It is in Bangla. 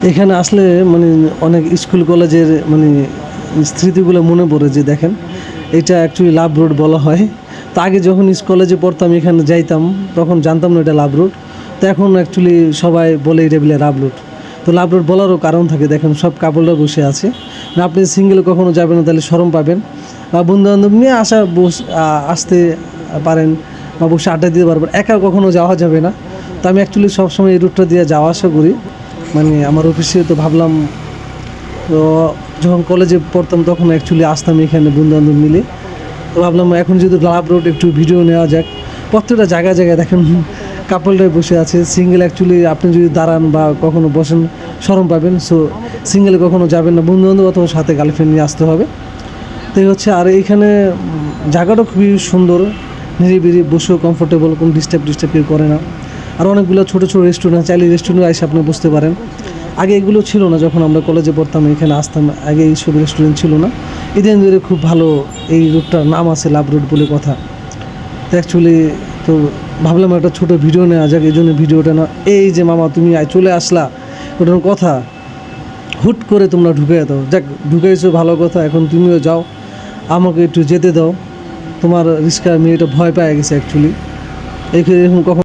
এখানে আসলে মানে অনেক স্কুল কলেজের মানে স্মৃতিগুলো মনে পড়ে যে দেখেন এটা অ্যাকচুয়ালি লাভ রোড বলা হয়। তো আগে যখন কলেজে পড়তাম এখানে যাইতাম তখন জানতাম না এটা লাভ রোড। তো এখন অ্যাকচুয়ালি সবাই বলে এটা বলে লাভ রোড। তো লাভ রোড বলারও কারণ থাকে, দেখেন সব কাপড়রা বসে আছে। না আপনি সিঙ্গেল কখনো যাবেন না, তাহলে শরম পাবেন। বা বন্ধুবান্ধব নিয়ে আসতে পারেন বা বসে আড্ডা দিতে পারবেন, একা কখনো যাওয়া যাবে না। তো আমি অ্যাকচুয়ালি সবসময় এই রুটটা দিয়ে যাওয়া আসা করি। মানে আমার অফিসে তো ভাবলাম, তো যখন কলেজে পড়তাম তখন অ্যাকচুয়ালি আসতাম এখানে বন্ধুবান্ধব মিলে। তো ভাবলাম এখন যদি লাভ রোড একটু ভিডিও নেওয়া যাক। প্রত্যেকটা জায়গায় জায়গায় দেখেন কাপলরাই বসে আছে। সিঙ্গেল অ্যাকচুয়ালি আপনি যদি দাঁড়ান বা কখনো বসেন শরম পাবেন। সো সিঙ্গেলে কখনো যাবেন না, বন্ধুবান্ধব অথবা সাথে গার্লফ্রেন্ড নিয়ে আসতে হবে। তো এই হচ্ছে। আর এইখানে জায়গাটা খুবই সুন্দর, নিরিবিলি, বসেও কমফোর্টেবল, কোনো ডিস্টার্ব কেউ করে না। আর অনেকগুলো ছোটো ছোটো রেস্টুরেন্ট, চাইলে রেস্টুরেন্টে এসে আপনি বসতে পারেন। আগে এগুলো ছিল না, যখন আমরা কলেজে পড়তাম এখানে আসতাম আগে এইসব রেস্টুরেন্ট ছিল না। ইদানিং ধরে খুব ভালো এই রুটটার নাম আছে লাভ রোড বলে কথা। তো অ্যাকচুয়ালি তো ভাবলাম একটা ছোটো ভিডিও নেওয়া যাক, এই জন্য ভিডিওটা না। এই যে মামা তুমি চলে আসলা, ওটার কথা হুট করে তোমরা ঢুকে দাও। যাক, ঢুকেছো ভালো কথা, এখন তুমিও যাও, আমাকে একটু যেতে দাও। তোমার রিস্কা মেয়েটা ভয় পেয়ে গেছে অ্যাকচুয়ালি। এরকম কখন